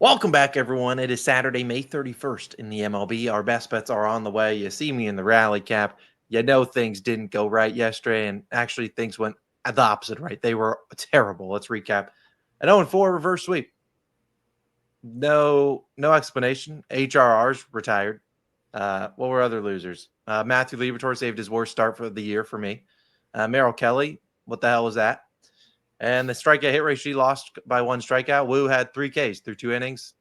Welcome back, everyone. It is Saturday, May 31st in the MLB. Our best bets are on the way. You see me in the rally cap. You know things didn't go right yesterday, and actually things went the opposite, right? They were terrible. Let's recap. An 0-4 reverse sweep. No explanation. HRR's retired. What were other losers? Matthew Liberatore saved his worst start for the year for me. Merrill Kelly, what the hell was that? And the strikeout hit ratio, he lost by one strikeout. Wu had 3 Ks through 2 innings.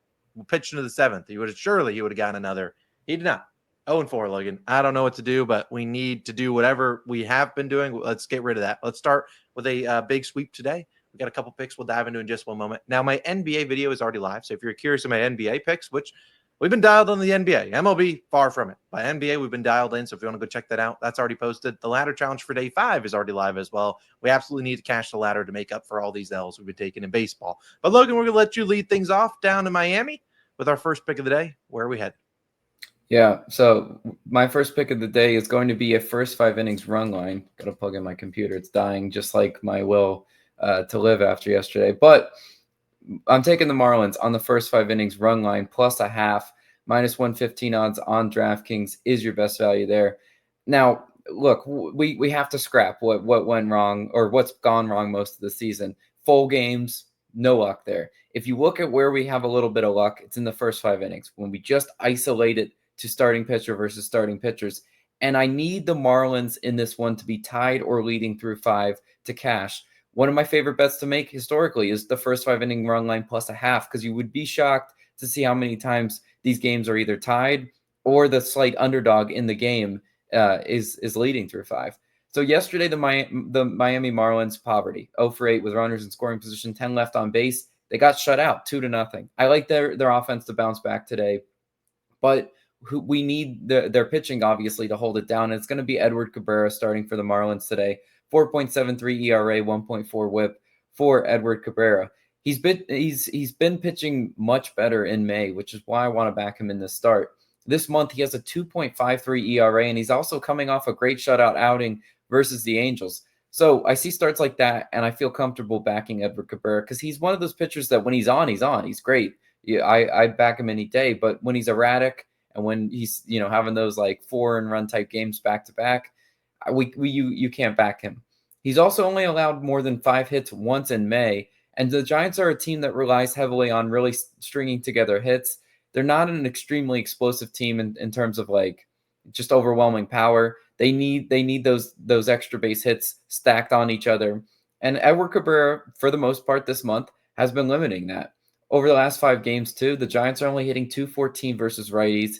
Pitched into the seventh. He would have gotten another. He did not. 0-4, Logan. I don't know what to do, but we need to do whatever we have been doing. Let's get rid of that. Let's start with a big sweep today. We got a couple picks we'll dive into in just one moment. Now, my NBA video is already live. So if you're curious of my NBA picks, which we've been dialed on the NBA. MLB, far from it. By NBA, we've been dialed in. So if you want to go check that out, that's already posted. The ladder challenge for day 5 is already live as well. We absolutely need to cash the ladder to make up for all these L's we've been taking in baseball. But Logan, we're going to let you lead things off down to Miami with our first pick of the day. Where are we headed? Yeah, so my first pick of the day is going to be a first 5 innings run line. Got to plug in my computer. It's dying just like my will to live after yesterday. But I'm taking the Marlins on the first 5 innings run line plus a half, -115 odds on DraftKings is your best value there. Now, look, we have to scrap what went wrong or what's gone wrong most of the season. Full games, no luck there. If you look at where we have a little bit of luck, it's in the first 5 innings when we just isolate it to starting pitcher versus starting pitchers. And I need the Marlins in this one to be tied or leading through 5 to cash. One of my favorite bets to make historically is the first 5 inning run line plus a half, because you would be shocked to see how many times these games are either tied or the slight underdog in the game is leading through 5. So yesterday, the Miami Marlins poverty, 0 for 8 with runners in scoring position, 10 left on base. They got shut out 2-0. I like their offense to bounce back today, but we need their pitching, obviously, to hold it down. And it's going to be Edward Cabrera starting for the Marlins today. 4.73 ERA, 1.4 WHIP for Edward Cabrera. He's been pitching much better in May, which is why I want to back him in this start. This month, he has a 2.53 ERA, and he's also coming off a great shutout outing versus the Angels. So I see starts like that, and I feel comfortable backing Edward Cabrera because he's one of those pitchers that when he's on. He's great. Yeah, I'd back him any day, but when he's erratic and when he's having those like 4-run type games back to back, you can't back him. He's also only allowed more than 5 hits once in May, and the Giants are a team that relies heavily on really stringing together hits. They're not an extremely explosive team in terms of like just overwhelming power. They need those extra base hits stacked on each other. And Edward Cabrera, for the most part this month, has been limiting that. Over the last 5 games, too, the Giants are only hitting .214 versus righties.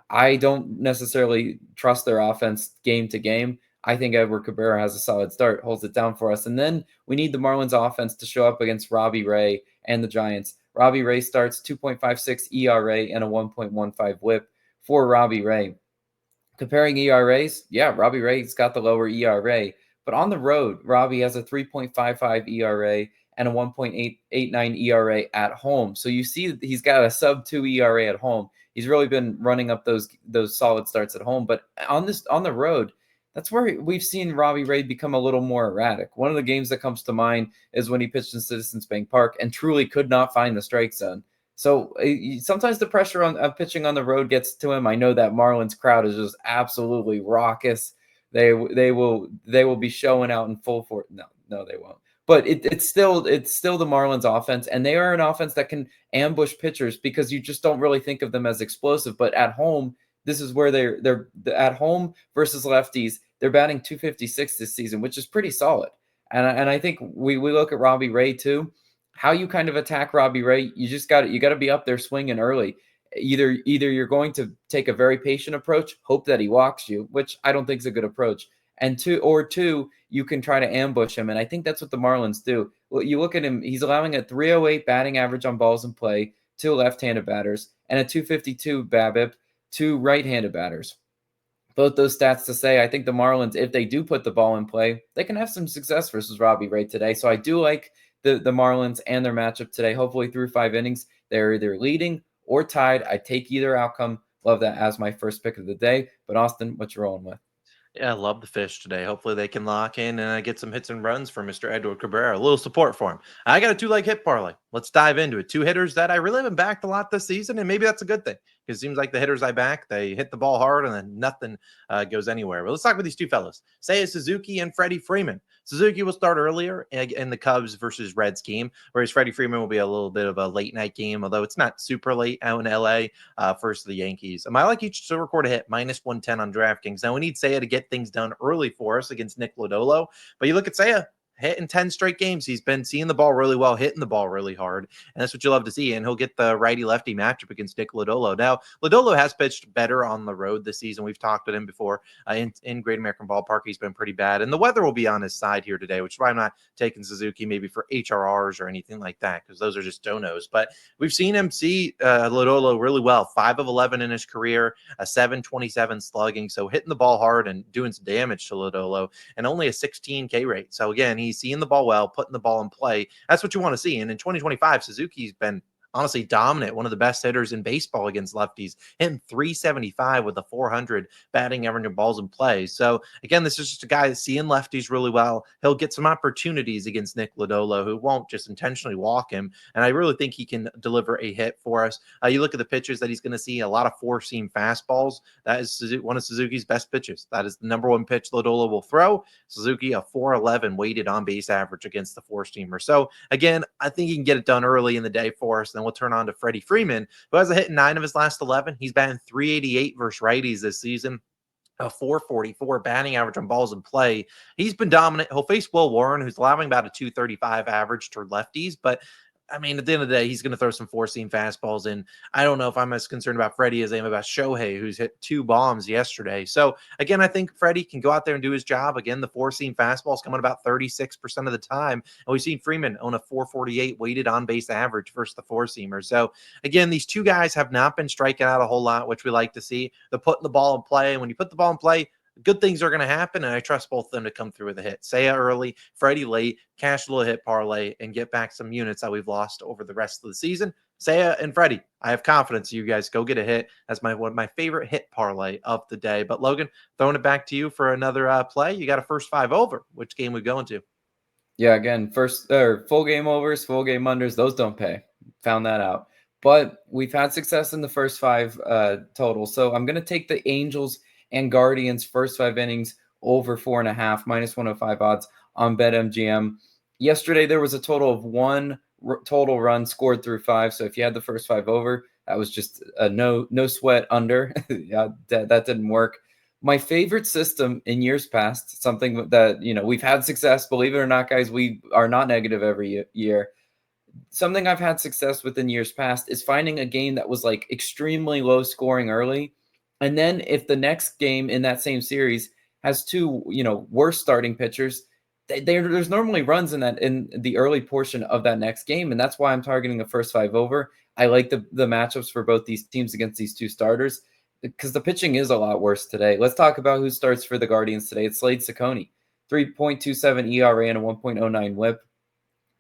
I don't necessarily trust their offense game to game. I think Edward Cabrera has a solid start, holds it down for us. And then we need the Marlins offense to show up against Robbie Ray and the Giants. Robbie Ray starts 2.56 ERA and a 1.15 WHIP for Robbie Ray. Comparing ERAs, yeah, Robbie Ray's got the lower ERA. But on the road, Robbie has a 3.55 ERA and a 1.89 ERA at home. So you see that he's got a sub-2 ERA at home. He's really been running up those solid starts at home. But on the road, that's where we've seen Robbie Ray become a little more erratic. One of the games that comes to mind is when he pitched in Citizens Bank Park and truly could not find the strike zone. So sometimes the pressure on pitching on the road gets to him. I know that Marlins crowd is just absolutely raucous. They will be showing out in full force. No, they won't. But it's still the Marlins offense, and they are an offense that can ambush pitchers because you just don't really think of them as explosive. But at home, this is where they're at home versus lefties. They're batting .256 this season, which is pretty solid. And I think we look at Robbie Ray too. How you kind of attack Robbie Ray, you got to be up there swinging early. Either you're going to take a very patient approach, hope that he walks you, which I don't think is a good approach. And two, you can try to ambush him. And I think that's what the Marlins do. Well, you look at him, he's allowing a 308 batting average on balls in play to left-handed batters and a 252 BABIP to right-handed batters. Both those stats to say, I think the Marlins, if they do put the ball in play, they can have some success versus Robbie Ray today. So I do like the Marlins and their matchup today. Hopefully through 5 innings, they're either leading or tied. I take either outcome. Love that as my first pick of the day. But Austin, what you rolling with? Yeah, I love the fish today. Hopefully they can lock in and get some hits and runs for Mr. Edward Cabrera. A little support for him. I got a 2-leg hit parlay. Let's dive into it. 2 hitters that I really haven't backed a lot this season, and maybe that's a good thing because it seems like the hitters I back, they hit the ball hard and then nothing goes anywhere. But let's talk with these two fellas. Seiya Suzuki and Freddie Freeman. Suzuki will start earlier in the Cubs versus Reds game, whereas Freddie Freeman will be a little bit of a late night game, although it's not super late out in LA versus the Yankees. I like each to record a hit, -110 on DraftKings. Now we need Seiya to get things done early for us against Nick Lodolo, but you look at Seiya, hitting 10 straight games. He's been seeing the ball really well, hitting the ball really hard. And that's what you love to see. And he'll get the righty lefty matchup against Nick Lodolo. Now, Lodolo has pitched better on the road this season. We've talked with him before in Great American Ballpark. He's been pretty bad. And the weather will be on his side here today, which is why I'm not taking Suzuki maybe for HRRs or anything like that, because those are just donos. But we've seen him see Lodolo really well. 5 of 11 in his career, a 727 slugging. So hitting the ball hard and doing some damage to Lodolo, and only a 16 K rate. So again, he's seeing the ball well, putting the ball in play. That's what you want to see. And in 2025, Suzuki's been honestly dominant, one of the best hitters in baseball against lefties, hitting 375 with a 400 batting average and balls in play. So again, this is just a guy that's seeing lefties really well. He'll get some opportunities against Nick Lodolo, who won't just intentionally walk him. And I really think he can deliver a hit for us. You look at the pitches that he's going to see, a lot of 4-seam fastballs. That is one of Suzuki's best pitches. That is the number 1 pitch Lodolo will throw. Suzuki, a 411 weighted on base average against the 4-seamer. So again, I think he can get it done early in the day for us. Then we'll turn on to Freddie Freeman, who has a hit in 9 of his last 11. He's batting 388 versus righties this season, a 444 batting average on balls in play. He's been dominant. He'll face Will Warren, who's allowing about a 235 average to lefties, but I mean, at the end of the day, he's going to throw some 4-seam fastballs in. I don't know if I'm as concerned about Freddie as I am about Shohei, who's hit 2 bombs yesterday. So, again, I think Freddie can go out there and do his job. Again, the 4-seam fastballs coming about 36% of the time. And we've seen Freeman own a 448 weighted on-base average versus the 4-seamer. So, again, these two guys have not been striking out a whole lot, which we like to see. They're putting the ball in play. And when you put the ball in play, good things are going to happen, and I trust both of them to come through with a hit. Seiya early, Freddie late, cash a little hit parlay, and get back some units that we've lost over the rest of the season. Seiya and Freddie, I have confidence you guys go get a hit. That's one of my favorite hit parlay of the day. But Logan, throwing it back to you for another play. You got a first 5 over. Which game we going to? Yeah, again, full game overs, full game unders, those don't pay. Found that out. But we've had success in the first 5 total. So I'm going to take the Angels and Guardians first 5 innings over 4.5, -105 odds on BetMGM. Yesterday, there was a total of 1 total run scored through 5. So if you had the first 5 over, that was just a no sweat under. Yeah, that didn't work. My favorite system in years past, something that, we've had success, believe it or not, guys, we are not negative every year. Something I've had success with in years past is finding a game that was like extremely low scoring early. And then if the next game in that same series has 2, worse starting pitchers, there's normally runs in the early portion of that next game. And that's why I'm targeting a first 5 over. I like the matchups for both these teams against these 2 starters, because the pitching is a lot worse today. Let's talk about who starts for the Guardians today. It's Slade Cecconi, 3.27 ERA and a 1.09 WHIP.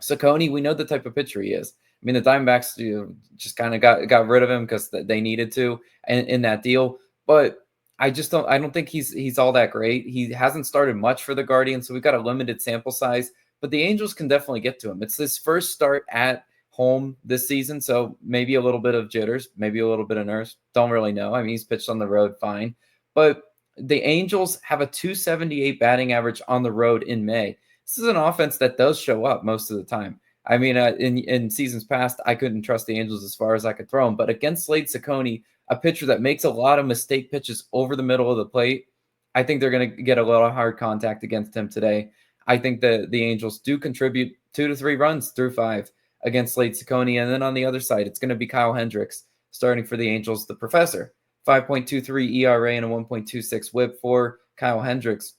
Cecconi, we know the type of pitcher he is. I mean, the Diamondbacks just kind of got rid of him because they needed to in that deal. But I don't think he's all that great. He hasn't started much for the Guardians, so we've got a limited sample size. But the Angels can definitely get to him. It's his first start at home this season, so maybe a little bit of jitters, maybe a little bit of nerves. Don't really know. I mean, he's pitched on the road fine. But the Angels have a 278 batting average on the road in May. This is an offense that does show up most of the time. I mean, in seasons past, I couldn't trust the Angels as far as I could throw them. But against Slade Cecconi, a pitcher that makes a lot of mistake pitches over the middle of the plate, I think they're going to get a little hard contact against him today. I think the Angels do contribute 2 to 3 runs through 5 against Slade Cecconi. And then on the other side, it's going to be Kyle Hendricks starting for the Angels, the professor. 5.23 ERA and a 1.26 WHIP for Kyle Hendricks.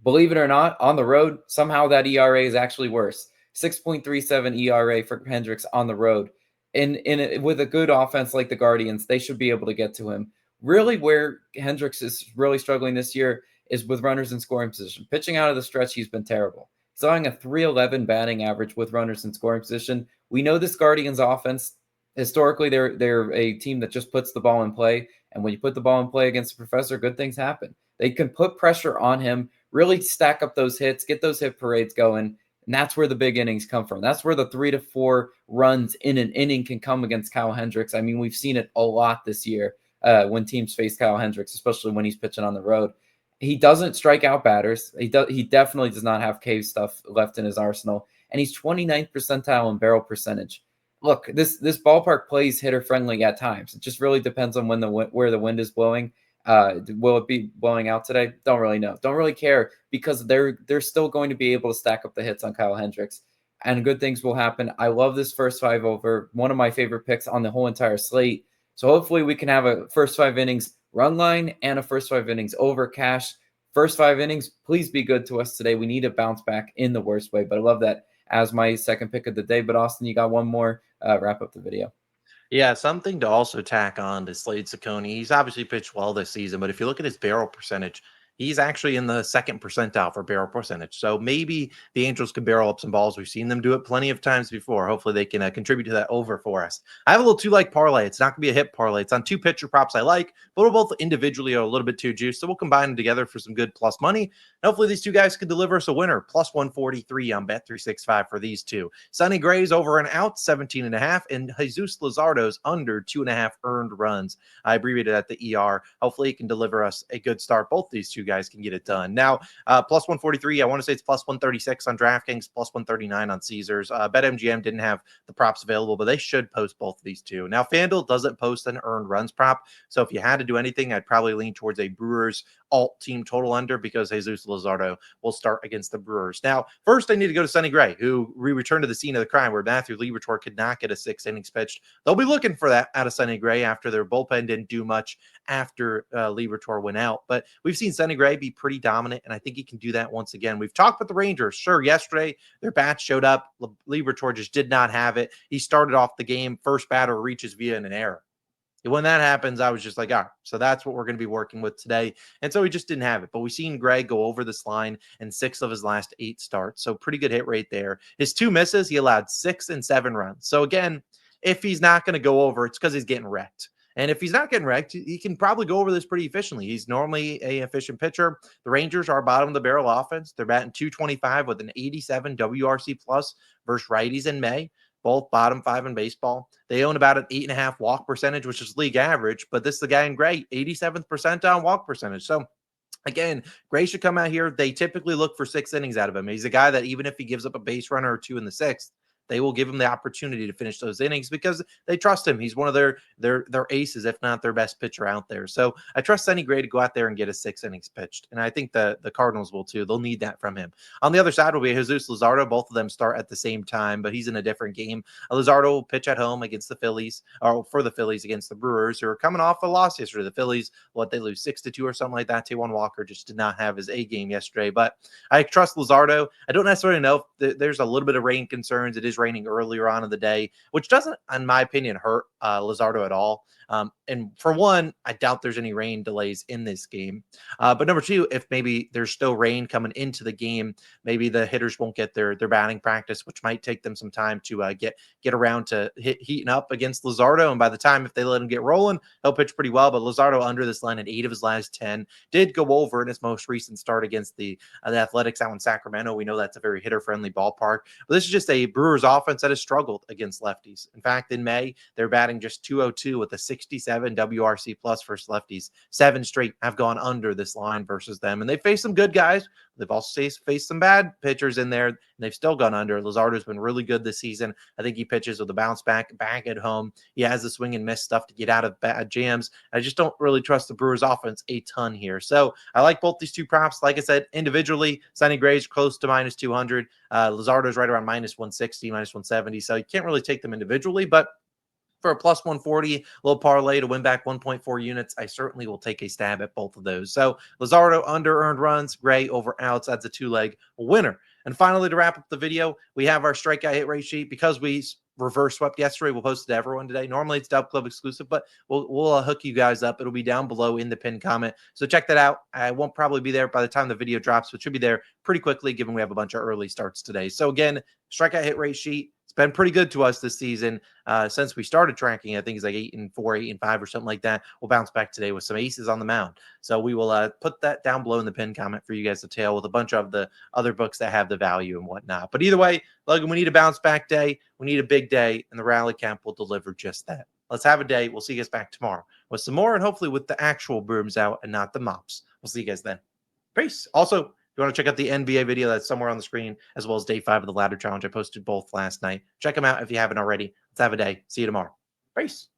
Believe it or not, on the road, somehow that ERA is actually worse. 6.37 ERA for Hendricks on the road. And with a good offense like the Guardians, they should be able to get to him. Really, where Hendricks is really struggling this year is with runners in scoring position. Pitching out of the stretch, he's been terrible. He's having a 311 batting average with runners in scoring position. We know this Guardians offense, historically, they're a team that just puts the ball in play. And when you put the ball in play against the professor, good things happen. They can put pressure on him, really stack up those hits, get those hit parades going. And that's where the big innings come from. That's where the 3 to 4 runs in an inning can come against Kyle Hendricks. I mean, we've seen it a lot this year when teams face Kyle Hendricks, especially when he's pitching on the road. He doesn't strike out batters. He definitely does not have cave stuff left in his arsenal. And he's 29th percentile in barrel percentage. Look, this ballpark plays hitter friendly at times. It just really depends on where the wind is blowing. Will it be blowing out today? Don't really know. Don't really care because they're still going to be able to stack up the hits on Kyle Hendricks, and good things will happen. I love this first 5 over. One of my favorite picks on the whole entire slate. So hopefully we can have a first 5 innings run line and a first 5 innings over cash. First 5 innings, please be good to us today. We need to bounce back in the worst way, but I love that as my second pick of the day. But Austin, you got one more, wrap up the video. Yeah, something to also tack on to Slade Ciccone. He's obviously pitched well this season, but if you look at his barrel percentage, he's actually in the second percentile for barrel percentage. So maybe the Angels can barrel up some balls. We've seen them do it plenty of times before. Hopefully they can contribute to that over for us. I have a little 2-leg parlay. It's not going to be a hit parlay. It's on 2 pitcher props I like, but we're both individually are a little bit too juiced. So we'll combine them together for some good plus money. And hopefully these 2 guys could deliver us a winner. Plus 143 on Bet365 for these 2. Sonny Gray's over and out, 17.5, and Jesus Luzardo's under 2.5 earned runs. I abbreviated at the ER. Hopefully he can deliver us a good start. Both these 2 guys can get it done. Now, plus 143, I want to say it's plus 136 on DraftKings, plus 139 on Caesars. BetMGM didn't have the props available, but they should post both of these 2. Now, FanDuel doesn't post an earned runs prop, so if you had to do anything, I'd probably lean towards a Brewers alt team total under because Jesus Luzardo will start against the Brewers. Now, first I need to go to Sonny Gray, who returned to the scene of the crime where Matthew Liberatore could not get a 6 innings pitched. They'll be looking for that out of Sonny Gray after their bullpen didn't do much after Liberatore went out. But we've seen Sonny Gray be pretty dominant, and I think he can do that once again. We've talked with the Rangers. Sure, yesterday their bats showed up. Liberatore just did not have it. He started off the game. First batter reaches via an error. When that happens, I was just like, all right, so that's what we're going to be working with today. And so he just didn't have it. But we've seen Greg go over this line in 6 of his last 8 starts. So pretty good hit rate there. His 2 misses, he allowed 6 and 7 runs. So again, if he's not going to go over, it's because he's getting wrecked. And if he's not getting wrecked, he can probably go over this pretty efficiently. He's normally an efficient pitcher. The Rangers are bottom of the barrel offense. They're batting .225 with an 87 WRC plus versus righties in May. Both bottom 5 in baseball. They own about an 8.5 walk percentage, which is league average, but this is the guy in Gray, 87th percentile walk percentage. So again, Gray should come out here. They typically look for 6 innings out of him. He's a guy that even if he gives up a base runner or 2 in the 6th, they will give him the opportunity to finish those innings because they trust him. He's one of their aces, if not their best pitcher out there. So I trust Sonny Gray to go out there and get a 6 innings pitched. And I think the Cardinals will too. They'll need that from him. On the other side will be Jesus Luzardo. Both of them start at the same time, but he's in a different game. Luzardo will pitch at home against the Phillies, or for the Phillies against the Brewers, who are coming off a loss yesterday. The Phillies, they lose 6-2 or something like that. Taijuan Walker just did not have his A game yesterday, but I trust Luzardo. I don't necessarily know if there's a little bit of rain concerns. It is raining earlier on in the day, which doesn't, in my opinion, hurt Luzardo at all. And for one, I doubt there's any rain delays in this game. But number 2, if maybe there's still rain coming into the game, maybe the hitters won't get their batting practice, which might take them some time to get around to heating up against Luzardo. And by the time, if they let him get rolling, he'll pitch pretty well. But Luzardo under this line in 8 of his last 10 did go over in his most recent start against the Athletics out in Sacramento. We know that's a very hitter-friendly ballpark. But this is just a Brewers offense that has struggled against lefties. In fact, in May, they're batting just .202 with a 67 WRC plus versus lefties. 7 straight have gone under this line versus them. And they faced some good guys. They've also faced some bad pitchers in there, and they've still gone under. Luzardo's been really good this season. I think he pitches with a bounce back at home. He has the swing and miss stuff to get out of bad jams. I just don't really trust the Brewers offense a ton here. So I like both these 2 props. Like I said, individually, Sonny Gray's close to minus 200. Luzardo's right around minus 160, minus 170. So you can't really take them individually, but for a plus 140 little parlay to win back 1.4 units, I certainly will take a stab at both of those. So Luzardo under earned runs, Gray over outs. That's a 2-leg winner. And finally, to wrap up the video, we have our strikeout hit rate sheet. Because we reverse swept yesterday, we'll post it to everyone today. Normally it's Dub Club exclusive, but we'll hook you guys up. It'll be down below in the pinned comment. So check that out. I won't probably be there by the time the video drops, but it should be there pretty quickly given we have a bunch of early starts today. So again, strikeout hit rate sheet. been pretty good to us this season since we started tracking. I think he's like 8-4, 8-5, or something like that. We'll bounce back today with some aces on the mound. So we will put that down below in the pin comment for you guys to tail with a bunch of the other books that have the value and whatnot. But either way, Logan, we need a bounce back day. We need a big day, and the rally camp will deliver just that. Let's have a day. We'll see you guys back tomorrow with some more, and hopefully with the actual brooms out and not the mops. We'll see you guys then. Peace. Also, if you want to check out the NBA video that's somewhere on the screen, as well as day 5 of the ladder challenge, I posted both last night. Check them out if you haven't already. Let's have a day. See you tomorrow. Peace.